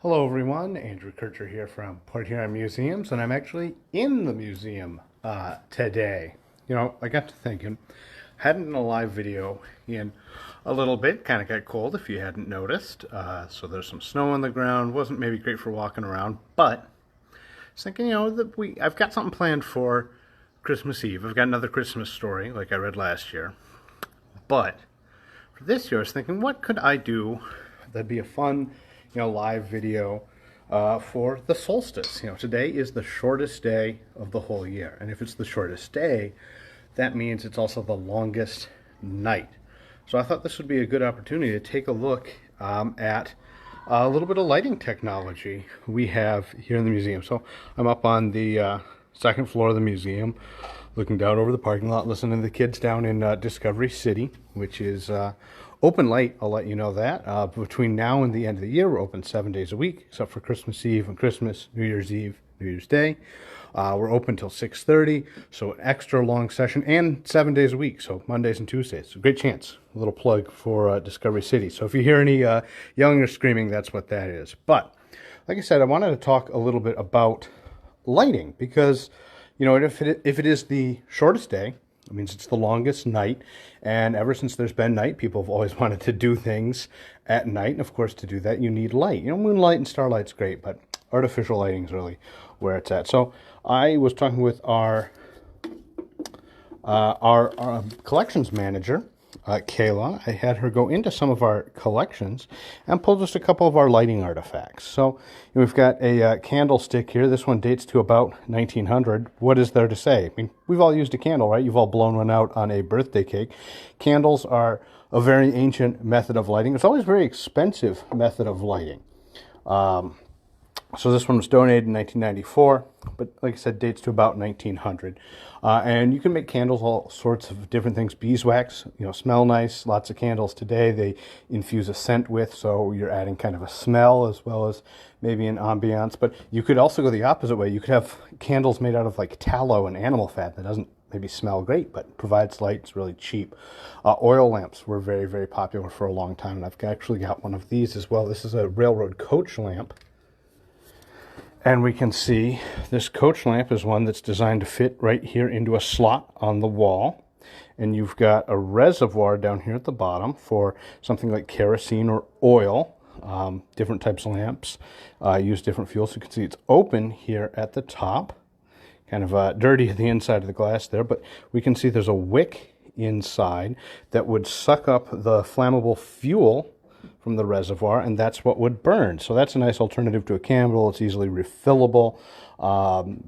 Hello everyone, Andrew Kircher here from Port Huron Museums, and I'm actually in the museum today. I got to thinking, hadn't done a live video in a little bit, kind of got cold if you hadn't noticed, so there's some snow on the ground, wasn't maybe great for walking around, but I was thinking, I've got something planned for Christmas Eve. I've got another Christmas story like I read last year, but for this year I was thinking, what could I do that'd be a fun live video for the solstice. Today is the shortest day of the whole year. And if it's the shortest day, that means it's also the longest night. So I thought this would be a good opportunity to take a look at a little bit of lighting technology we have here in the museum. So I'm up on the second floor of the museum, looking down over the parking lot, listening to the kids down in Discovery City, which is open late, I'll let you know that. Between now and the end of the year, we're open 7 days a week, except for Christmas Eve and Christmas, New Year's Eve, New Year's Day. We're open till 6:30, so an extra long session, and 7 days a week, so Mondays and Tuesdays. So great chance, a little plug for Discovery City. So if you hear any yelling or screaming, that's what that is. But like I said, I wanted to talk a little bit about lighting, because if it is the shortest day, it means it's the longest night, and ever since there's been night, people have always wanted to do things at night, and of course to do that you need light. Moonlight and starlight's great, but artificial lighting is really where it's at. So I was talking with our collections manager, Kayla. I had her go into some of our collections and pull just a couple of our lighting artifacts. So we've got a candlestick here. This one dates to about 1900. What is there to say? I mean, we've all used a candle, right? You've all blown one out on a birthday cake. Candles are a very ancient method of lighting. It's always a very expensive method of lighting. So this one was donated in 1994, but like I said, dates to about 1900. And you can make candles, all sorts of different things. Beeswax, smell nice. Lots of candles today they infuse a scent with, so you're adding kind of a smell as well as maybe an ambiance. But you could also go the opposite way. You could have candles made out of like tallow and animal fat that doesn't maybe smell great, but provides light. It's really cheap. Oil lamps were very, very popular for a long time, and I've actually got one of these as well. This is a railroad coach lamp. And we can see this coach lamp is one that's designed to fit right here into a slot on the wall. And you've got a reservoir down here at the bottom for something like kerosene or oil. Different types of lamps use different fuels. You can see it's open here at the top. Kind of dirty at the inside of the glass there, but we can see there's a wick inside that would suck up the flammable fuel from the reservoir, and that's what would burn. So that's a nice alternative to a candle. It's easily refillable.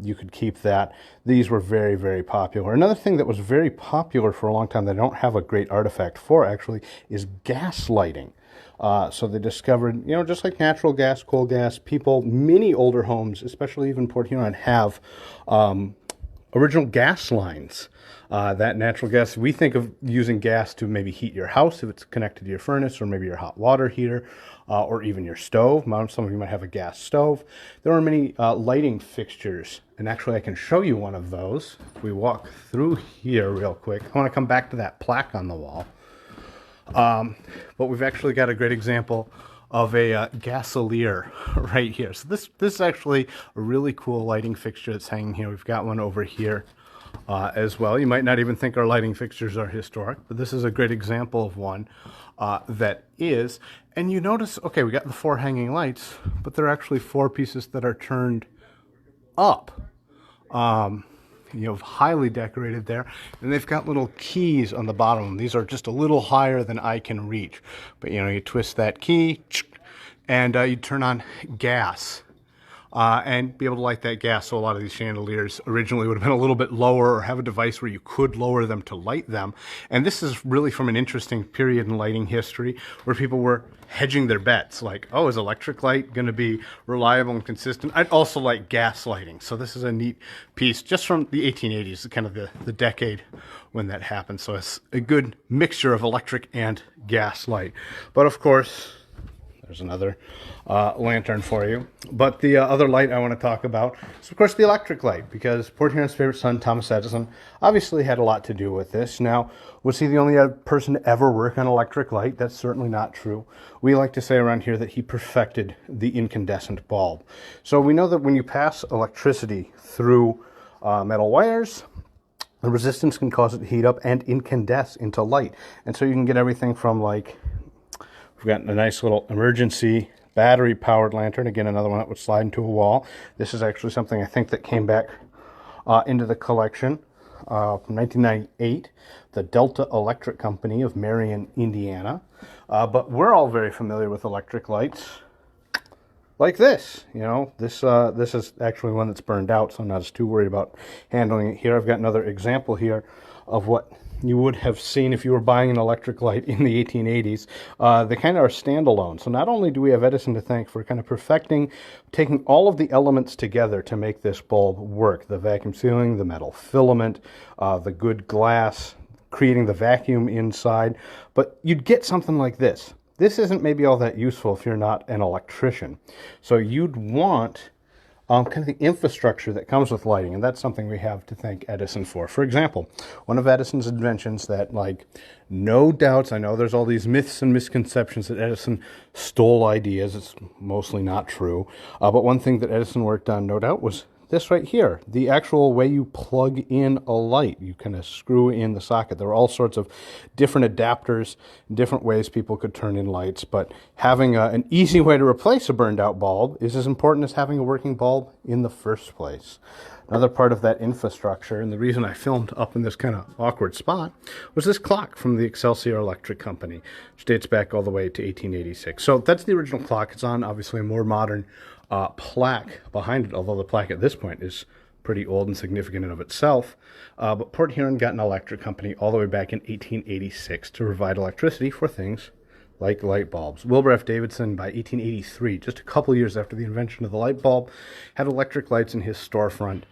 You could keep that. These were very, very popular. Another thing that was very popular for a long time that I don't have a great artifact for actually is gas lighting. So they discovered, just like natural gas, coal gas, many older homes, especially even Port Huron, have original gas lines. That natural gas, we think of using gas to maybe heat your house if it's connected to your furnace, or maybe your hot water heater, or even your stove. Some of you might have a gas stove. There are many lighting fixtures, and actually I can show you one of those. If we walk through here real quick, I want to come back to that plaque on the wall. But we've actually got a great example of a gasolier right here. So this is actually a really cool lighting fixture that's hanging here. We've got one over here as well. You might not even think our lighting fixtures are historic, but this is a great example of one that is. And you notice, okay, we got the 4 hanging lights, but there are actually 4 pieces that are turned up. Highly decorated there, and they've got little keys on the bottom. These are just a little higher than I can reach, but you twist that key and you turn on gas and be able to light that gas. So a lot of these chandeliers originally would have been a little bit lower, or have a device where you could lower them to light them. And this is really from an interesting period in lighting history where people were hedging their bets, like, oh, is electric light going to be reliable and consistent? I'd also like gas lighting. So this is a neat piece just from the 1880s, kind of the decade when that happened. So it's a good mixture of electric and gas light. But of course, There's another lantern for you. But the other light I want to talk about is, of course, the electric light, because Port Huron's favorite son, Thomas Edison, obviously had a lot to do with this. Now, was he the only person to ever work on electric light? That's certainly not true. We like to say around here that he perfected the incandescent bulb. So we know that when you pass electricity through metal wires, the resistance can cause it to heat up and incandesce into light. And so you can get everything from, like, we've got a nice little emergency battery-powered lantern. Again, another one that would slide into a wall. This is actually something I think that came back into the collection from 1998, the Delta Electric Company of Marion, Indiana. But we're all very familiar with electric lights like this. You know, this is actually one that's burned out, so I'm not too worried about handling it here. I've got another example here of what you would have seen if you were buying an electric light in the 1880s. They kind of are standalone. So not only do we have Edison to thank for kind of perfecting, taking all of the elements together to make this bulb work, the vacuum sealing, the metal filament, the good glass, creating the vacuum inside, but you'd get something like this. This isn't maybe all that useful if you're not an electrician. So you'd want kind of the infrastructure that comes with lighting, and that's something we have to thank Edison for. For example, one of Edison's inventions that, like, no doubts, I know there's all these myths and misconceptions that Edison stole ideas. It's mostly not true. But one thing that Edison worked on, no doubt, was this right here, the actual way you plug in a light. You kind of screw in the socket. There were all sorts of different adapters, different ways people could turn in lights, but having an easy way to replace a burned out bulb is as important as having a working bulb in the first place. Another part of that infrastructure, and the reason I filmed up in this kind of awkward spot, was this clock from the Excelsior Electric Company, which dates back all the way to 1886. So that's the original clock. It's on, obviously, a more modern plaque behind it, although the plaque at this point is pretty old and significant in of itself. But Port Huron got an electric company all the way back in 1886 to provide electricity for things like light bulbs. Wilbur F. Davidson, by 1883, just a couple years after the invention of the light bulb, had electric lights in his storefront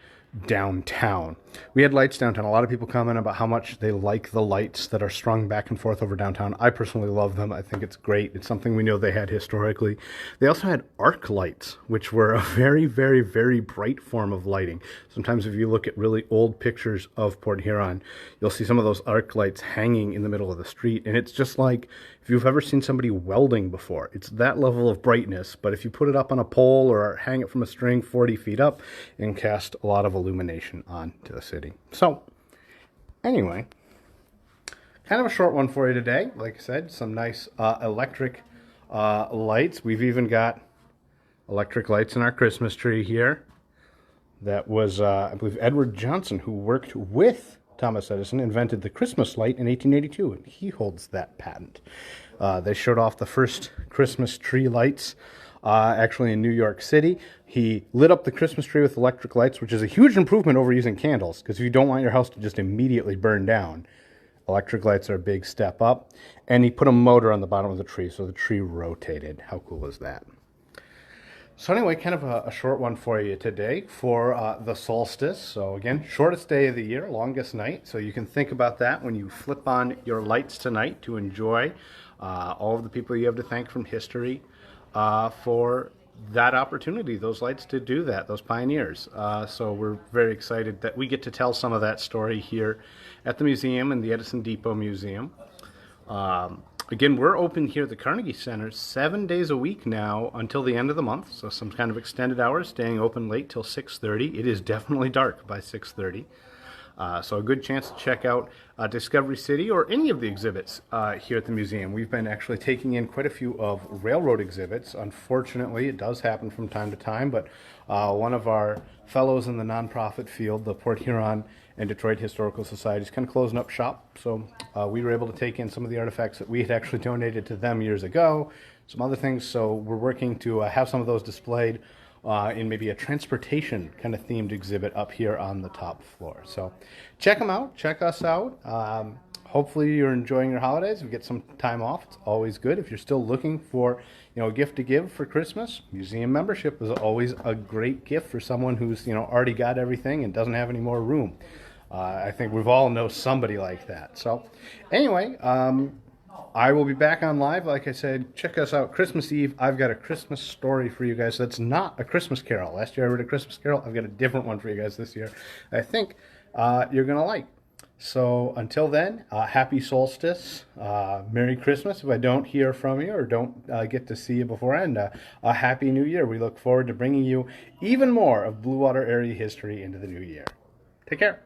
downtown. We had lights downtown. A lot of people comment about how much they like the lights that are strung back and forth over downtown. I personally love them. I think it's great. It's something we know they had historically. They also had arc lights, which were a very, very, very bright form of lighting. Sometimes if you look at really old pictures of Port Huron, you'll see some of those arc lights hanging in the middle of the street, and it's just like if you've ever seen somebody welding before. It's that level of brightness, but if you put it up on a pole or hang it from a string 40 feet up, it can cast a lot of illumination onto the city. So, anyway, kind of a short one for you today. Like I said, some nice electric lights. We've even got electric lights in our Christmas tree here. That was, I believe, Edward Johnson, who worked with Thomas Edison, invented the Christmas light in 1882, and he holds that patent. They showed off the first Christmas tree lights actually in New York City. He lit up the Christmas tree with electric lights, which is a huge improvement over using candles, because if you don't want your house to just immediately burn down, electric lights are a big step up. And he put a motor on the bottom of the tree, so the tree rotated. How cool is that? So anyway, kind of a short one for you today for the solstice. So again, shortest day of the year, longest night. So you can think about that when you flip on your lights tonight to enjoy all of the people you have to thank from history for that opportunity, those lights to do that, those pioneers. So we're very excited that we get to tell some of that story here at the museum and the Edison Depot Museum. Again, we're open here at the Carnegie Center 7 days a week now until the end of the month, so some kind of extended hours, staying open late till 6:30. It is definitely dark by 6:30. So a good chance to check out Discovery City or any of the exhibits here at the museum. We've been actually taking in quite a few of railroad exhibits. Unfortunately, it does happen from time to time, but one of our fellows in the nonprofit field, the Port Huron and Detroit Historical Society, is kind of closing up shop. So we were able to take in some of the artifacts that we had actually donated to them years ago, some other things. So we're working to have some of those displayed in maybe a transportation kind of themed exhibit up here on the top floor. So check them out, check us out. Hopefully you're enjoying your holidays. If you get some time off, it's always good. If you're still looking for, a gift to give for Christmas, museum membership is always a great gift for someone who's, already got everything and doesn't have any more room. I think we've all know somebody like that. So anyway, I will be back on live. Like I said, check us out Christmas Eve. I've got a Christmas story for you guys that's not a Christmas Carol. Last year I read a Christmas Carol. I've got a different one for you guys this year I think you're going to like. So until then, happy solstice, Merry Christmas if I don't hear from you or don't get to see you beforehand, a Happy New Year. We look forward to bringing you even more of Blue Water area history into the new year. Take care.